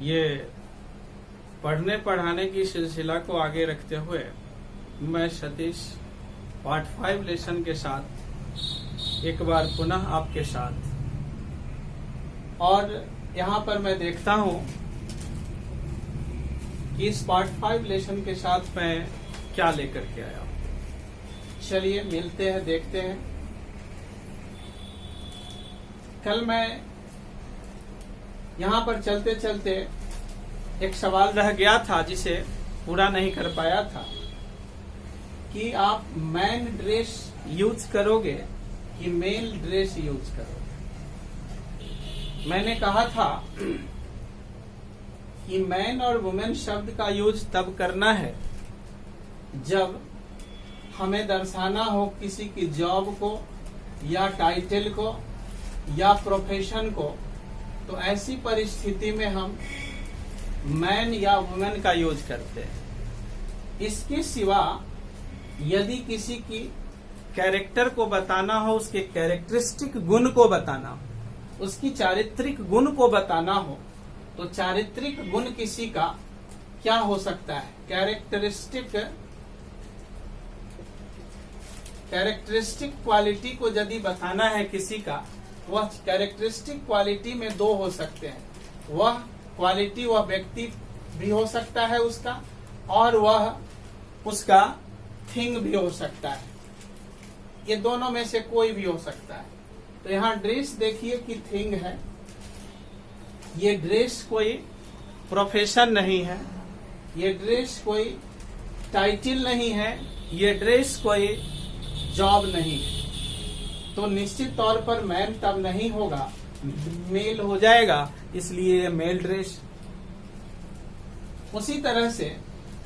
ये पढ़ने पढ़ाने की सिलसिला को आगे रखते हुए मैं सतीश पार्ट 5 लेसन के साथ एक बार पुनः आपके साथ, और यहाँ पर मैं देखता हूँ कि इस पार्ट 5 लेसन के साथ मैं क्या लेकर के आया हूँ। चलिए मिलते हैं, देखते हैं। कल मैं यहाँ पर चलते चलते एक सवाल रह गया था जिसे पूरा नहीं कर पाया था कि आप मैन ड्रेस यूज करोगे कि मेल ड्रेस यूज करोगे। मैंने कहा था कि मैन और वुमेन शब्द का यूज तब करना है जब हमें दर्शाना हो किसी की जॉब को या टाइटल को या प्रोफेशन को, तो ऐसी परिस्थिति में हम मैन या वुमेन का यूज करते हैं। इसके सिवा यदि किसी की कैरेक्टर को बताना हो, उसके कैरेक्टरिस्टिक गुण को बताना हो, उसकी चारित्रिक गुण को बताना हो, तो चारित्रिक गुण किसी का क्या हो सकता है? कैरेक्टरिस्टिक क्वालिटी को यदि बताना है किसी का, वह कैरेक्टरिस्टिक क्वालिटी में दो हो सकते हैं। वह क्वालिटी वह व्यक्ति भी हो सकता है उसका, और वह उसका थिंग भी हो सकता है। ये दोनों में से कोई भी हो सकता है। तो यहाँ ड्रेस देखिए कि थिंग है। ये ड्रेस कोई प्रोफेशन नहीं है, ये ड्रेस कोई टाइटल नहीं है, ये ड्रेस कोई जॉब नहीं है। तो निश्चित तौर पर मैन तब नहीं होगा, मेल हो जाएगा, इसलिए मेल ड्रेस। उसी तरह से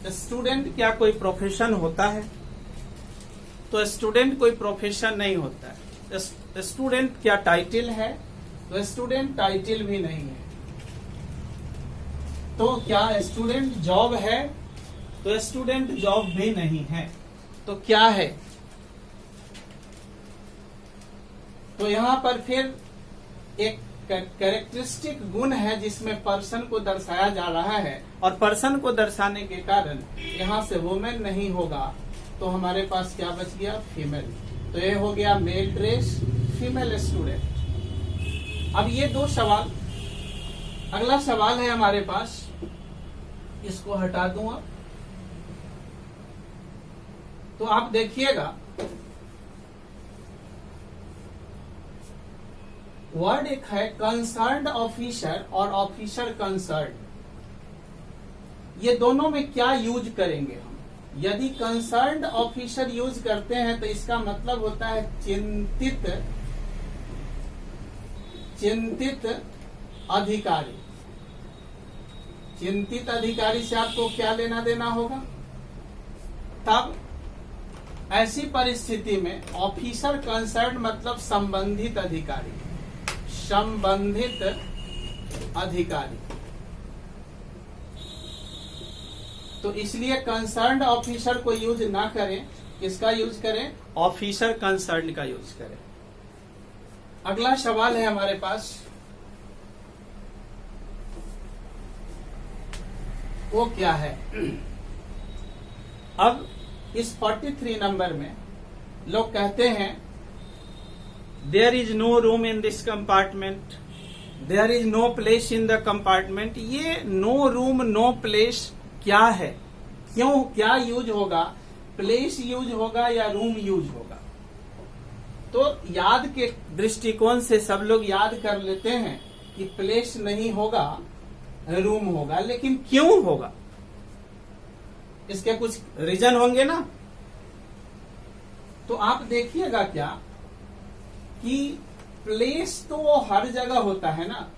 स्टूडेंट क्या कोई प्रोफेशन होता है? तो स्टूडेंट कोई प्रोफेशन नहीं होता है। स्टूडेंट क्या टाइटल है? तो स्टूडेंट टाइटल भी नहीं है। तो क्या स्टूडेंट जॉब है? तो स्टूडेंट जॉब भी नहीं है। तो क्या है? तो यहाँ पर फिर एक कैरेक्टरिस्टिक गुण है जिसमें पर्सन को दर्शाया जा रहा है, और पर्सन को दर्शाने के कारण यहाँ से वुमेन नहीं होगा, तो हमारे पास क्या बच गया? फीमेल। तो ये हो गया मेल ड्रेस, फीमेल स्टूडेंट। अब ये दो सवाल, अगला सवाल है हमारे पास, इसको हटा दूंगा। तो आप देखिएगा, वर्ड एक है कंसर्न्ड ऑफिसर और ऑफिसर कंसर्न्ड। ये दोनों में क्या यूज करेंगे हम? यदि कंसर्न्ड ऑफिसर यूज करते हैं तो इसका मतलब होता है चिंतित अधिकारी। चिंतित अधिकारी से आपको क्या लेना देना होगा? तब ऐसी परिस्थिति में ऑफिसर कंसर्न्ड मतलब संबंधित अधिकारी, संबंधित अधिकारी। तो इसलिए कंसर्न्ड ऑफिसर को यूज ना करें, किसका यूज करें? ऑफिसर कंसर्न्ड का यूज करें। अगला सवाल है हमारे पास, वो क्या है? अब इस 43 नंबर में लोग कहते हैं there is no room in this compartment, there is no place in the compartment. ये नो रूम नो प्लेस क्या है? क्यों, क्या यूज होगा? प्लेस यूज होगा या रूम यूज होगा? तो याद के दृष्टिकोण से सब लोग याद कर लेते हैं कि प्लेस नहीं होगा, रूम होगा। लेकिन क्यों होगा? इसके कुछ रीजन होंगे ना। तो आप देखिएगा क्या कि प्लेस तो वो हर जगह होता है ना,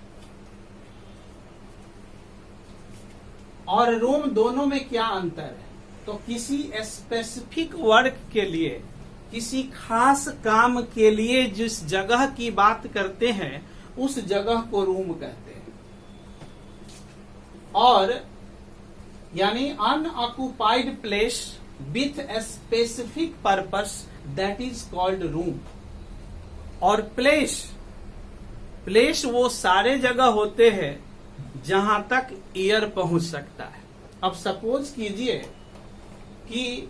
और रूम, दोनों में क्या अंतर है? तो किसी स्पेसिफिक वर्क के लिए, किसी खास काम के लिए जिस जगह की बात करते हैं उस जगह को रूम कहते हैं। और यानी unoccupied place with a specific purpose, that is called room. और प्लेस वो सारे जगह होते हैं जहां तक एयर पहुंच सकता है। अब सपोज कीजिए कि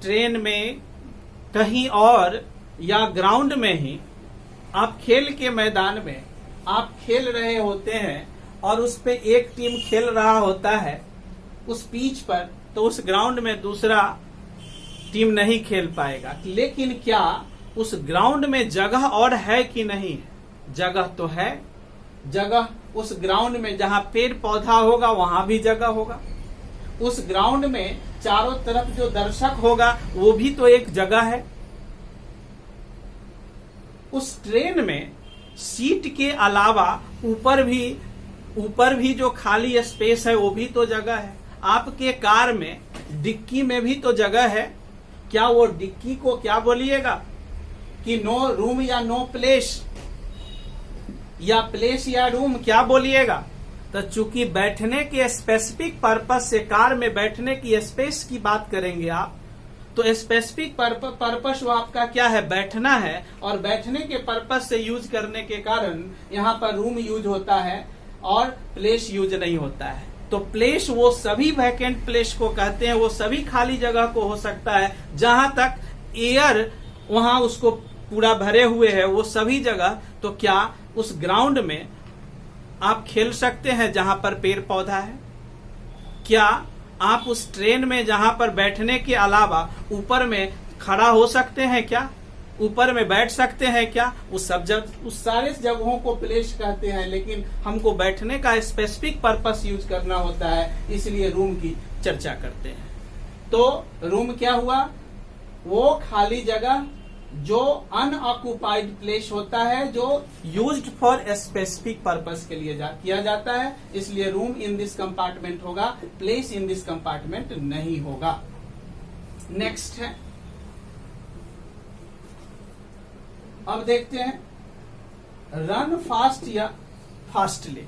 ट्रेन में कहीं और या ग्राउंड में ही आप खेल के मैदान में आप खेल रहे होते हैं और उस पे एक टीम खेल रहा होता है उस पिच पर, तो उस ग्राउंड में दूसरा टीम नहीं खेल पाएगा। लेकिन क्या उस ग्राउंड में जगह और है कि नहीं? जगह तो है। जगह उस ग्राउंड में जहां पेड़ पौधा होगा वहां भी जगह होगा। उस ग्राउंड में चारों तरफ जो दर्शक होगा वो भी तो एक जगह है। उस ट्रेन में सीट के अलावा ऊपर भी जो खाली स्पेस है वो भी तो जगह है। आपके कार में डिक्की में भी तो जगह है। क्या वो डिक्की को क्या बोलिएगा कि नो रूम या नो प्लेस, या प्लेस या रूम क्या बोलिएगा? तो चूंकि बैठने के स्पेसिफिक पर्पस से कार में बैठने की स्पेस की बात करेंगे आप, तो स्पेसिफिक पर्पस वो आपका क्या है? बैठना है। और बैठने के पर्पस से यूज करने के कारण यहाँ पर रूम यूज होता है और प्लेस यूज नहीं होता है। तो प्लेस वो सभी वैकेंट प्लेस को कहते हैं, वो सभी खाली जगह को हो सकता है जहां तक एयर वहां उसको पूरा भरे हुए है, वो सभी जगह। तो क्या उस ग्राउंड में आप खेल सकते हैं जहां पर पेड़ पौधा है? क्या आप उस ट्रेन में जहां पर बैठने के अलावा ऊपर में खड़ा हो सकते हैं? क्या ऊपर में बैठ सकते हैं? क्या उस सारे जगहों को प्लेस कहते हैं। लेकिन हमको बैठने का स्पेसिफिक पर्पस यूज करना होता है, इसलिए रूम की चर्चा करते हैं। तो रूम क्या हुआ? वो खाली जगह जो अनऑक्युपाइड प्लेस होता है, जो यूज्ड फॉर स्पेसिफिक पर्पस के लिए किया जाता है। इसलिए रूम इन दिस कंपार्टमेंट होगा, प्लेस इन दिस कंपार्टमेंट नहीं होगा। नेक्स्ट है, अब देखते हैं रन फास्ट या फास्टली।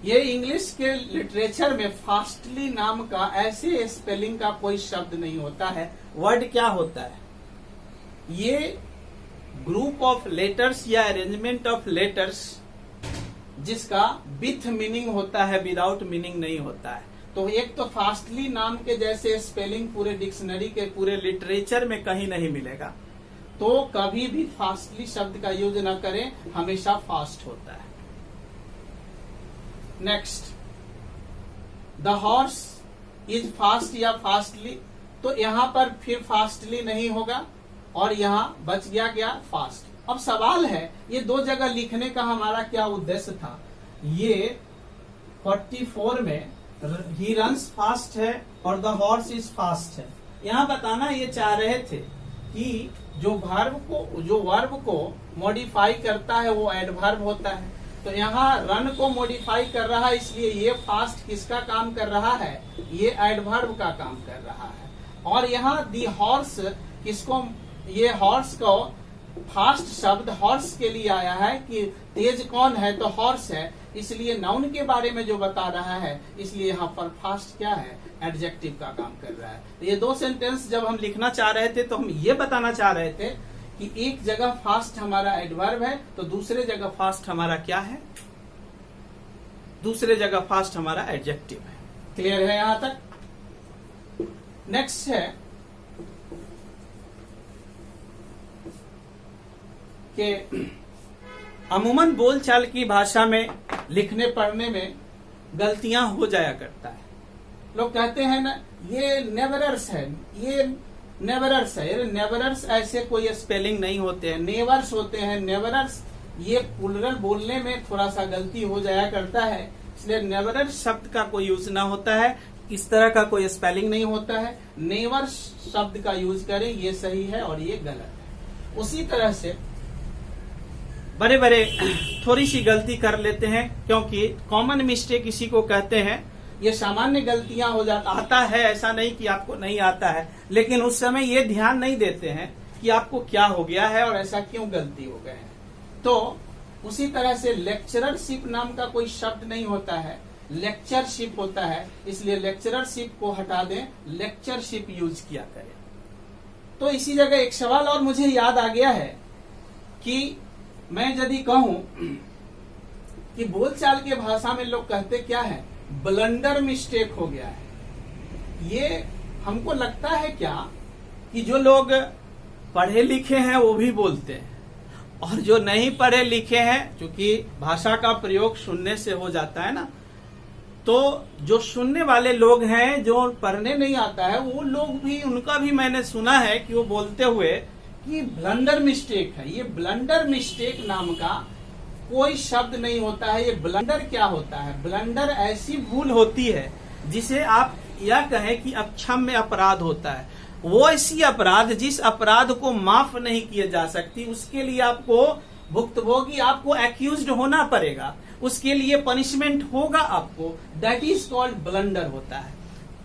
ये इंग्लिश के लिटरेचर में फास्टली नाम का ऐसे स्पेलिंग का कोई शब्द नहीं होता है। वर्ड क्या होता है? ये ग्रुप ऑफ लेटर्स या अरेंजमेंट ऑफ लेटर्स जिसका विथ मीनिंग होता है, विदाउट मीनिंग नहीं होता है। तो एक तो फास्टली नाम के जैसे स्पेलिंग पूरे डिक्शनरी के पूरे लिटरेचर में कहीं नहीं मिलेगा। तो कभी भी फास्टली शब्द का यूज न करें, हमेशा फास्ट होता है। Next, the horse is fast या फास्टली। तो यहां पर फिर फास्टली नहीं होगा और यहां बच गया क्या? फास्ट। अब सवाल है, ये दो जगह लिखने का हमारा क्या उद्देश्य था? ये 44 में ही रन्स फास्ट है और द हॉर्स इज फास्ट है। यहां बताना ये चाह रहे थे कि जो वर्ब को मॉडिफाई करता है वो एडवर्ब होता है। तो यहाँ रन को मॉडिफाई कर रहा है, इसलिए ये फास्ट किसका काम कर रहा है? ये एडवर्ब का काम कर रहा है। और यहाँ दी हॉर्स किसको, ये हॉर्स को फास्ट शब्द हॉर्स के लिए आया है कि तेज कौन है? तो हॉर्स है। इसलिए नाउन के बारे में जो बता रहा है, इसलिए यहाँ पर फास्ट क्या है? एडजेक्टिव का काम कर रहा है। तो ये दो सेंटेंस जब हम लिखना चाह रहे थे तो हम ये बताना चाह रहे थे कि एक जगह फास्ट हमारा एडवर्ब है तो दूसरे जगह फास्ट हमारा क्या है? दूसरे जगह फास्ट हमारा एडजेक्टिव है। क्लियर है यहां तक? नेक्स्ट है कि अमूमन बोलचाल की भाषा में लिखने पढ़ने में गलतियां हो जाया करता है। लोग कहते हैं ना ये नेवरर्स है, ये नेवरर्स है। ये नेवरर्स ऐसे कोई स्पेलिंग नहीं होते हैं, नेवर्स होते हैं। नेवरर्स ये प्लुरल बोलने में थोड़ा सा गलती हो जाया करता है, इसलिए नेवरर्स शब्द का कोई यूज ना होता है। इस तरह का कोई स्पेलिंग नहीं होता है। नेवर्स शब्द का यूज करें, ये सही है और ये गलत है। उसी तरह से बड़े बड़े थोड़ी सी गलती कर लेते हैं, क्योंकि कॉमन मिस्टेक इसी को कहते हैं। ये सामान्य गलतियां हो जाता आता है, ऐसा नहीं कि आपको नहीं आता है, लेकिन उस समय ये ध्यान नहीं देते हैं कि आपको क्या हो गया है और ऐसा क्यों गलती हो गए हैं। तो उसी तरह से लेक्चररशिप नाम का कोई शब्द नहीं होता है, लेक्चरशिप होता है। इसलिए लेक्चररशिप को हटा दें, लेक्चरशिप यूज किया करें। तो इसी जगह एक सवाल और मुझे याद आ गया है कि मैं यदि कहूं कि बोलचाल के भाषा में लोग कहते क्या है, ब्लंडर मिस्टेक हो गया है। ये हमको लगता है क्या कि जो लोग पढ़े लिखे हैं वो भी बोलते हैं, और जो नहीं पढ़े लिखे हैं, क्योंकि भाषा का प्रयोग सुनने से हो जाता है ना, तो जो सुनने वाले लोग हैं, जो पढ़ने नहीं आता है, वो लोग भी, उनका भी मैंने सुना है कि वो बोलते हुए कि ब्लंडर मिस्टेक है। ये ब्लंडर मिस्टेक नाम का कोई शब्द नहीं होता है। ये ब्लंडर क्या होता है? ब्लंडर ऐसी भूल होती है जिसे आप यह कहें कि अक्षम्य अपराध होता है। वो ऐसी अपराध जिस अपराध को माफ नहीं किया जा सकती, उसके लिए आपको भुक्तभोगी, आपको एक्यूज्ड होना पड़ेगा, उसके लिए पनिशमेंट होगा आपको। दैट इज कॉल्ड ब्लंडर होता है।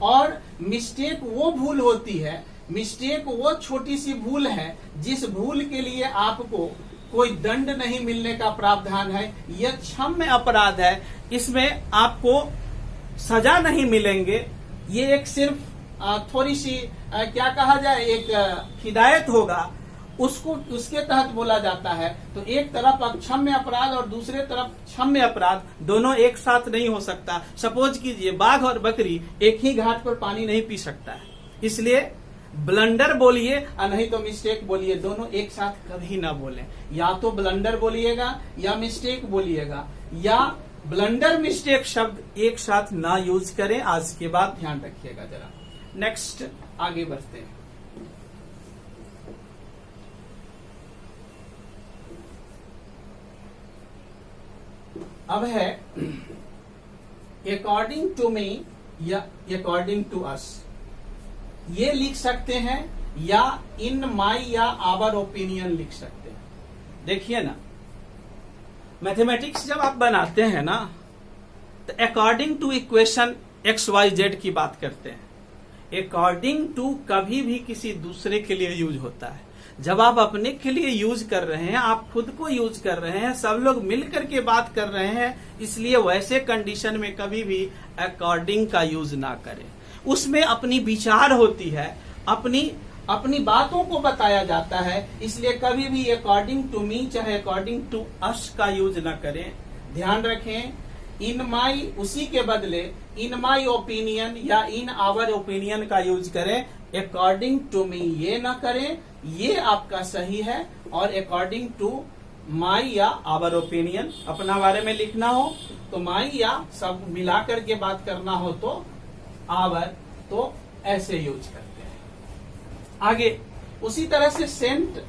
और मिस्टेक वो भूल होती है, मिस्टेक वो छोटी सी भूल है जिस भूल के लिए आपको कोई दंड नहीं मिलने का प्रावधान है। यह क्षम्य अपराध है, इसमें आपको सजा नहीं मिलेंगे। ये एक सिर्फ थोड़ी सी क्या कहा जाए, एक हिदायत होगा, उसको उसके तहत बोला जाता है। तो एक तरफ अक्षम्य अपराध और दूसरे तरफ क्षम्य अपराध, दोनों एक साथ नहीं हो सकता। सपोज कीजिए बाघ और बकरी एक ही घाट पर पानी नहीं पी सकता है, इसलिए ब्लंडर बोलिए और नहीं तो मिस्टेक बोलिए, दोनों एक साथ कभी ना बोले। या तो ब्लंडर बोलिएगा या मिस्टेक बोलिएगा, या ब्लंडर मिस्टेक शब्द एक साथ ना यूज करें। आज के बाद ध्यान रखिएगा जरा। नेक्स्ट आगे बढ़ते हैं। अब है अकॉर्डिंग टू मी या अकॉर्डिंग टू अस। ये लिख सकते हैं या इन माई या आवर ओपिनियन लिख सकते हैं। देखिए ना, मैथमेटिक्स जब आप बनाते हैं ना, तो अकॉर्डिंग टू इक्वेशन XYZ की बात करते हैं। अकॉर्डिंग टू कभी भी किसी दूसरे के लिए यूज होता है। जब आप अपने के लिए यूज कर रहे हैं, आप खुद को यूज कर रहे हैं, सब लोग मिलकर के बात कर रहे हैं, इसलिए वैसे कंडीशन में कभी भी अकॉर्डिंग का यूज ना करें। उसमें अपनी विचार होती है, अपनी बातों को बताया जाता है, इसलिए कभी भी अकॉर्डिंग टू मी चाहे अकॉर्डिंग टू अस का यूज ना करें। ध्यान रखें, इन माई उसी के बदले इन माई ओपिनियन या इन आवर ओपिनियन का यूज करें। अकॉर्डिंग टू मी ये ना करें, ये आपका सही है। और अकॉर्डिंग टू माई या आवर ओपिनियन अपना बारे में लिखना हो तो माई, या सब मिलाकर के बात करना हो तो आवर, तो ऐसे यूज करते हैं। आगे उसी तरह से सेंट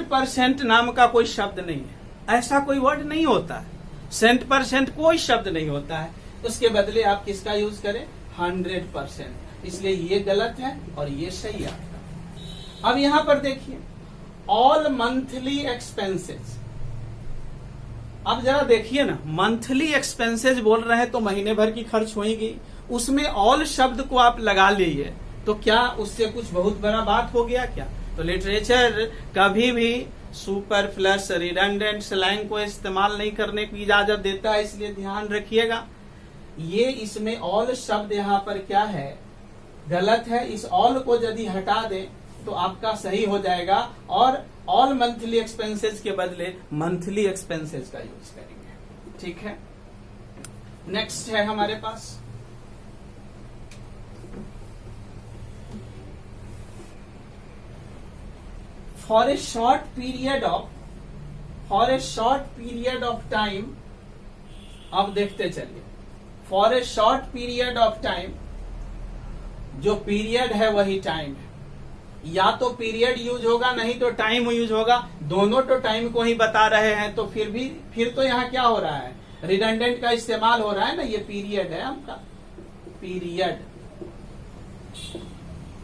परसेंट नाम का कोई शब्द नहीं है, ऐसा कोई वर्ड नहीं होता है। सेंट परसेंट कोई शब्द नहीं होता है, उसके बदले आप किसका यूज करें? 100%। इसलिए ये गलत है और ये सही है आपका। अब यहां पर देखिए, ऑल मंथली एक्सपेंसेस। अब जरा देखिए ना, मंथली एक्सपेंसेस बोल रहे हैं तो महीने भर की खर्च होगी, उसमें ऑल शब्द को आप लगा लीजिए, तो क्या उससे कुछ बहुत बड़ा बात हो गया क्या? तो लिटरेचर कभी भी सुपरफ्लस रिडंडेंट स्लैंग को इस्तेमाल नहीं करने की इजाजत देता है, इसलिए ध्यान रखिएगा। ये इसमें ऑल शब्द यहाँ पर क्या है? गलत है। इस ऑल को यदि हटा दें तो आपका सही हो जाएगा, और ऑल मंथली एक्सपेंसेस के बदले मंथली एक्सपेंसेस का यूज करेंगे। ठीक है, नेक्स्ट है हमारे पास for a short period of time. अब देखते चलिए, for a short period of time, जो पीरियड है वही टाइम है। या तो पीरियड यूज होगा नहीं तो टाइम यूज होगा, दोनों तो टाइम को ही बता रहे हैं, तो फिर तो यहाँ क्या हो रहा है? रिडंडेंट का इस्तेमाल हो रहा है ना। ये पीरियड है आपका, पीरियड।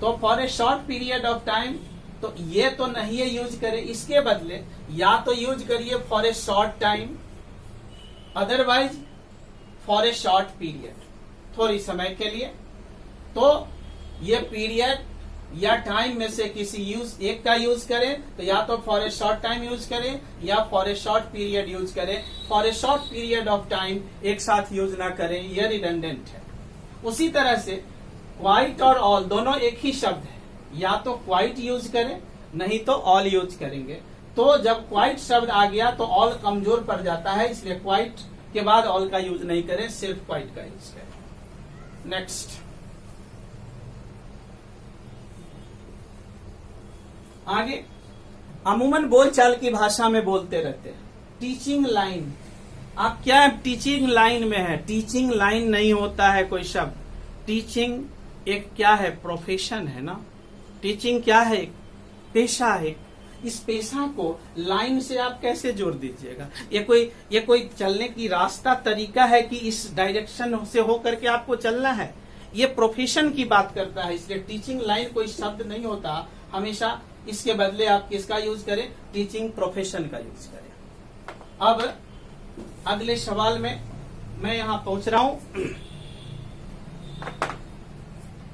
तो for a short period of time, तो ये तो नहीं है यूज करें, इसके बदले या तो यूज करिए for a short time, otherwise for a short period, थोड़ी समय के लिए। तो ये पीरियड या टाइम में से किसी एक का यूज करें, तो या तो for a short time use करें या for a short period use करें। For a short period of time एक साथ यूज ना करें, यह रिडंडेंट है। उसी तरह से क्वाइट और ऑल दोनों एक ही शब्द है, या तो क्वाइट यूज करें नहीं तो ऑल यूज करेंगे। तो जब क्वाइट शब्द आ गया तो ऑल कमजोर पड़ जाता है, इसलिए क्वाइट के बाद ऑल का यूज नहीं करें, सिर्फ क्वाइट का यूज करें। नेक्स्ट, आगे अमूमन बोलचाल की भाषा में बोलते रहते हैं टीचिंग लाइन। आप क्या टीचिंग लाइन में है? टीचिंग लाइन नहीं होता है कोई शब्द। टीचिंग एक क्या है? प्रोफेशन है ना। टीचिंग क्या है? एक पेशा है। इस पेशा को लाइन से आप कैसे जोड़ दीजिएगा? ये कोई चलने की रास्ता तरीका है कि इस डायरेक्शन से होकर के आपको चलना है? ये प्रोफेशन की बात करता है, इसलिए टीचिंग लाइन कोई शब्द नहीं होता। हमेशा इसके बदले आप किसका यूज करें? टीचिंग प्रोफेशन का यूज करें। अब अगले सवाल में मैं यहां पहुंच रहा हूं।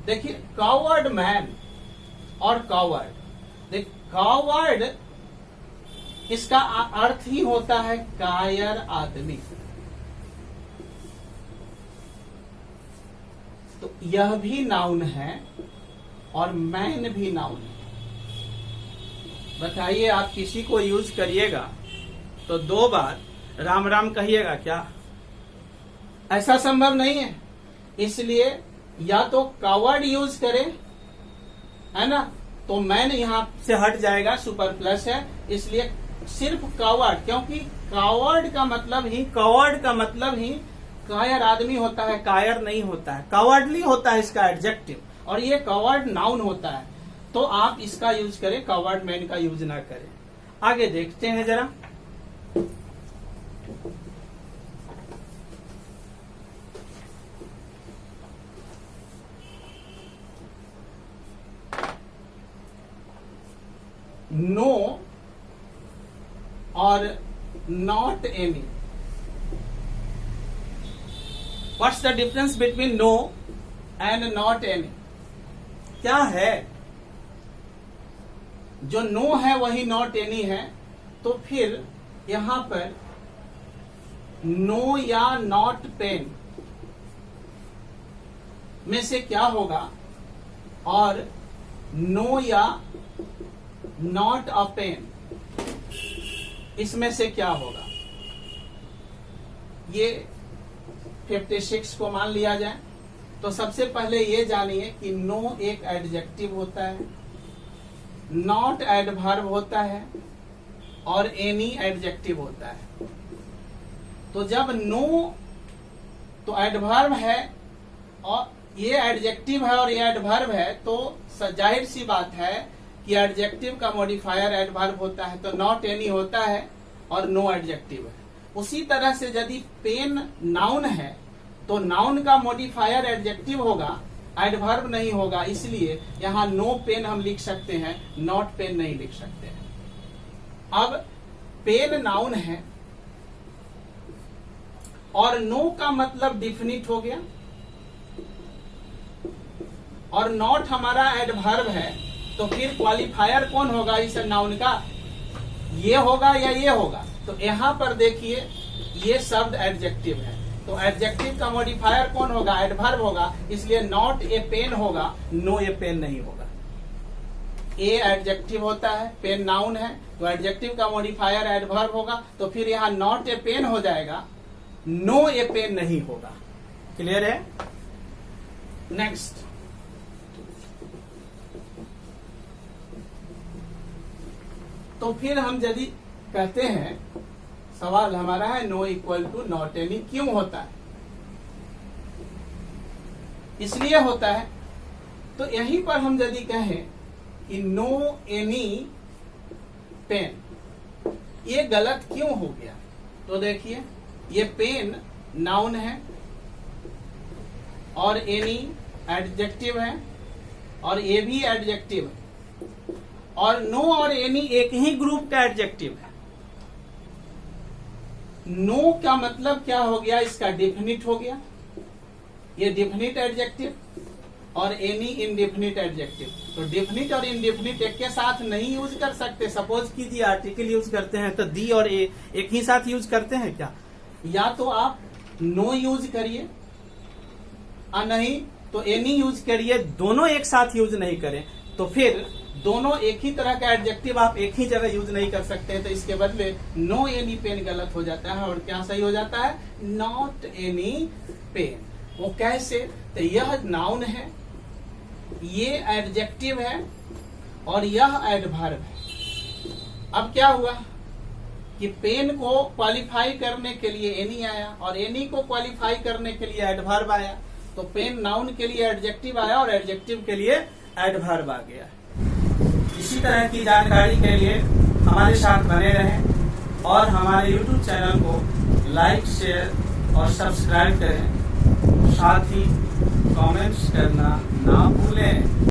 देखिए, कावर्ड मैन और कावर्ड, देख कावर्ड इसका अर्थ ही होता है कायर आदमी। तो यह भी नाउन है और मैन भी नाउन है। बताइए, आप किसी को यूज करिएगा तो 2 बार राम राम कहिएगा क्या? ऐसा संभव नहीं है। इसलिए या तो कावर्ड यूज करें, है ना, तो मैन यहां से हट जाएगा, सुपर प्लस है, इसलिए सिर्फ कावर्ड, क्योंकि कावर्ड का मतलब ही कायर आदमी होता है, कायर नहीं होता है, कावर्डली होता है इसका एडजेक्टिव, और ये कावर्ड नाउन होता है। तो आप इसका यूज करें, कावर्ड मैन का यूज ना करें। आगे देखते हैं जरा। नो और not any. What's the difference between no and not any? क्या है? जो नो है वही नॉट एनी है, तो फिर यहां पर नो या नॉट पेन में से क्या होगा, और नो या नॉट अ पेन इसमें से क्या होगा? ये 56 को मान लिया जाए तो सबसे पहले ये जानिए कि नो एक एडजेक्टिव होता है, नॉट एडवर्ब होता है, और एनी एडजेक्टिव होता है। तो जब नो तो एडवर्ब है और ये एडजेक्टिव है और ये एडवर्ब है, तो जाहिर सी बात है कि एडजेक्टिव का मॉडिफायर एडवर्ब होता है, तो नॉट एनी होता है और नो एडजेक्टिव है। उसी तरह से यदि पेन नाउन है तो नाउन का मॉडिफायर एडजेक्टिव होगा, एडवर्ब नहीं होगा, इसलिए यहां नो पेन हम लिख सकते हैं, नॉट पेन नहीं लिख सकते हैं। अब पेन नाउन है और नो का मतलब डिफिनिट हो गया, और नॉट हमारा एडवर्ब है, तो फिर क्वालिफायर कौन होगा इस नाउन का? ये होगा या ये होगा? तो यहां पर देखिए, ये शब्द एडजेक्टिव है, तो एडजेक्टिव का मॉडिफायर कौन होगा? एडवर्ब होगा, इसलिए नॉट ए पेन होगा, नो ए पेन नहीं होगा। ए एडजेक्टिव होता है, पेन नाउन है, तो एडजेक्टिव का मॉडिफायर एडवर्ब होगा, तो फिर यहां नॉट ए पेन हो जाएगा, नो ए पेन नहीं होगा। क्लियर है? नेक्स्ट, तो फिर हम यदि कहते हैं, सवाल हमारा है no equal to not any क्यों होता है? इसलिए होता है, तो यहीं पर हम यदि कहें कि नो एनी पेन, ये गलत क्यों हो गया? तो देखिए, ये पेन नाउन है और एनी एडजेक्टिव है और ये भी एडजेक्टिव है, और नो और एनी एक ही ग्रुप का एडजेक्टिव है। नो का मतलब क्या हो गया? इसका डिफिनिट हो गया, ये डिफिनिट एडजेक्टिव, और एनी इनडिफिनिट एडजेक्टिव। तो डिफिनिट और इनडिफिनिट एक के साथ नहीं यूज कर सकते। सपोज कीजिए आर्टिकल यूज करते हैं तो दी और ए एक ही साथ यूज करते हैं क्या? या तो आप नो यूज करिए, नहीं तो एनी यूज करिए, दोनों एक साथ यूज नहीं करें, तो फिर दोनों एक ही तरह का एडजेक्टिव आप एक ही जगह यूज नहीं कर सकते, तो इसके बदले नो एनी पेन गलत हो जाता है और क्या सही हो जाता है, नॉट एनी पेन। वो कैसे, तो यह नाउन है, ये एडजेक्टिव है और यह एडवर्ब है। अब क्या हुआ कि पेन को क्वालिफाई करने के लिए एनी आया और एनी को क्वालिफाई करने के लिए एडवर्ब आया, तो पेन नाउन के लिए एडजेक्टिव आया और एडजेक्टिव के लिए एडवर्ब आ गया। इसी तरह की जानकारी के लिए हमारे साथ बने रहें और हमारे YouTube चैनल को लाइक, शेयर और सब्सक्राइब करें। साथ ही कमेंट्स करना ना भूलें।